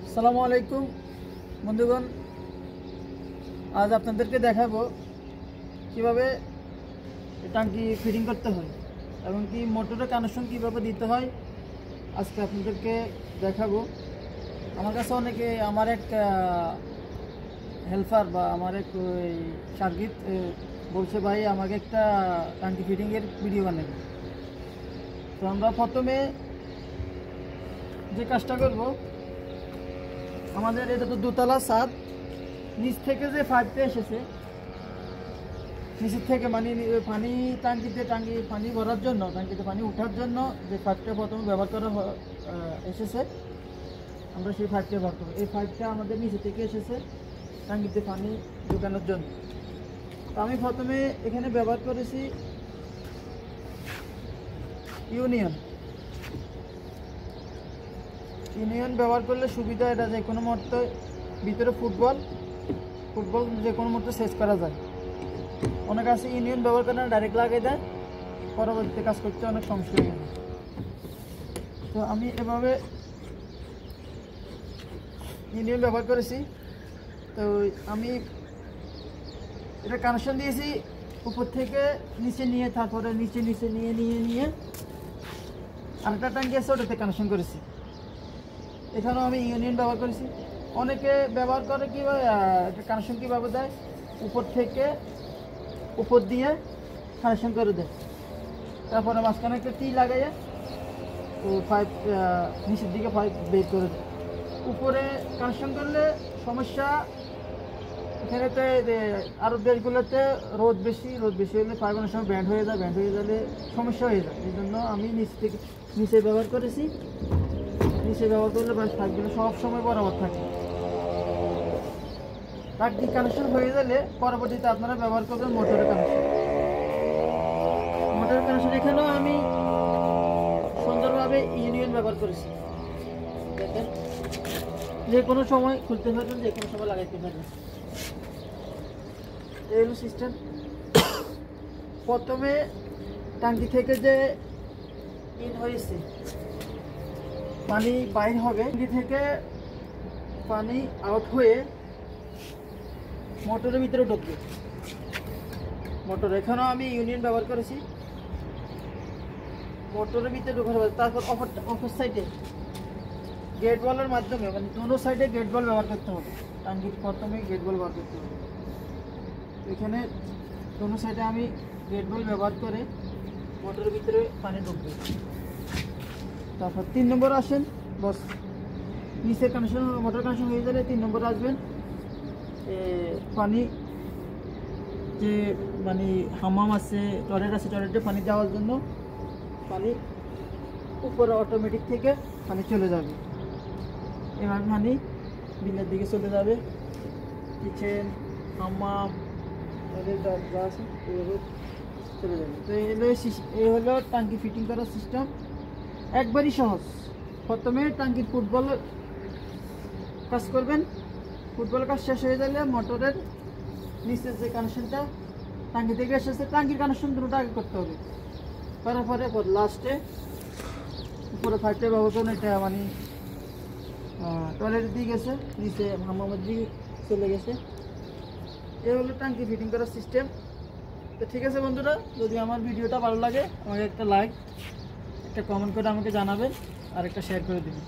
আসসালামু আলাইকুম বন্ধুগণ, আজ আপনাদেরকে দেখাবো কিভাবে ট্যাঙ্কি ফিটিং করতে হয় এবং কি মোটরের কানেকশন কিভাবে দিতে হয় আজকে আপনাদেরকে দেখাবো। আমার কাছে অনেকে আমার এক হেল্পার বা আমার এক সার্গিত বলছে, ভাই আমাকে একটা ট্যাঙ্কি ফিটিংয়ের ভিডিও বানাবে। তো আমরা প্রথমে যে কাজটা করব, আমাদের এটা তো দোতলা ছাদ, নিচ থেকে যে পাইপটা এসেছে নিচের থেকে পানি ট্যাঙ্কিতে পানি ভরার জন্য, ট্যাঙ্কিতে পানি ওঠার জন্য যে পাইপটা প্রথমে ব্যবহার করা এসেছে, আমরা সেই পাইপটা ব্যবহার করব। এই পাইপটা আমাদের নিচে থেকে এসেছে ট্যাঙ্কিতে পানি ঢোকানোর জন্য। তো আমি প্রথমে এখানে ব্যবহার করেছি ইউনিয়ন ব্যবহার করলে সুবিধা, এটা যে কোনো মুহূর্তে ভিতরে ফুটবল যে কোনো মুহূর্তে সেচ করা যায়। অনেক আছে ইউনিয়ন ব্যবহার করে না, ডাইরেক্ট লাগিয়ে দেয়, পরবর্তীতে কাজ করতে অনেক সমস্যা হয়ে যায়। তো আমি এভাবে ইউনিয়ন ব্যবহার করেছি। তো আমি এটা কানেকশন দিয়েছি উপর থেকে নিচে নিয়ে, তারপরে নিচে নিয়ে আরেকটা ট্যাঙ্কি আছে ওটাতে কানেকশন করেছি। এখানেও আমি ইউনিয়ন ব্যবহার করেছি। অনেকে ব্যবহার করে কীভাবে কানেকশন কীভাবে দেয়, উপর দিয়ে কানেকশন করে দেয়, তারপরে মাঝখানে একটা টি লাগাইয়ে ও পাইপ নিচের দিকে পাইপ বের করে দেয়। উপরে কানেকশন করলে সমস্যা, এখানেতে আরও দেশগুলোতে রোদ বেশি হলে পাইপ অনেক সময় ব্যান্ড হয়ে গেলে সমস্যা হয়ে যায়। এই জন্য আমি নিচে ব্যবহার করেছি। নিচে ব্যবহার করলে পাইপগুলো সব সময় বরাবর থাকে। ট্যাঙ্কি কানেকশন হয়ে গেলে পরবর্তীতে আপনারা ব্যবহার করবেন মোটরের কানেকশন। এখানেও আমি সুন্দরভাবে ইউনিয়ন ব্যবহার করেছি। দেখেন, যে কোনো সময় খুলতে পারবেন, যে কোনো সময় লাগাইতে পারবেন। এই হলো সিস্টেম। প্রথমে ট্যাঙ্কি থেকে যে হয়েছে পানি বাইর হবে, ট্যাঙ্কি থেকে পানি আউট হয়ে মোটরের ভিতরে ঢুকবে। এখানেও আমি ইউনিয়ন ব্যবহার করেছি মোটরের ভিতরে ঢোকার। তারপর অপর সাইডে গেট বলের মাধ্যমে, দুটো সাইডে গেট বল ব্যবহার করতে হবে। ট্যাঙ্কির প্রথমে গেট বল ব্যবহার করতে হবে। এখানে দুটো সাইডে আমি গেট বল ব্যবহার করে মোটরের ভিতরে পানি ঢুকবে। তারপর 3 নম্বর আসেন, বস নিচের কানেকশন, মোটর কানেকশন হয়ে গেলে 3 নম্বর আসবেন। পানি যে হামাম আছে, টয়লেট আছে, টয়লেটে পানি দেওয়ার জন্য পানি উপরে অটোমেটিক থেকে পানি চলে যাবে। এবার পানি বিলের দিকে চলে যাবে, কিচেন, হামাম, টয়লেট যা আছে এভাবে চলে যাবে। তো এই হলো ট্যাঙ্কি ফিটিং করার সিস্টেম, একবারই সহজ। প্রথমে ট্যাঙ্কির ফুটবল কাজ করবেন। ফুটবল কাজ শেষ হয়ে গেলে মোটরের নিচের যে কানেকশনটা ট্যাঙ্কি থেকে এসেছে, ট্যাঙ্কির কানেকশন দুটো আগে করতে হবে। করার পরে লাস্টে উপরে ফাইটটা ব্যবহার করুন। এটা টয়লেটের দিকে গেছে, নিচে হামামের দিকে চলে গেছে। এই হলো ট্যাঙ্কি ফিটিং করার সিস্টেম। তো ঠিক আছে বন্ধুরা, যদি আমার ভিডিওটা ভালো লাগে আমাকে একটা লাইক, একটা কমেন্ট করে আমাকে জানাবেন, আর একটা শেয়ার করে দেবেন।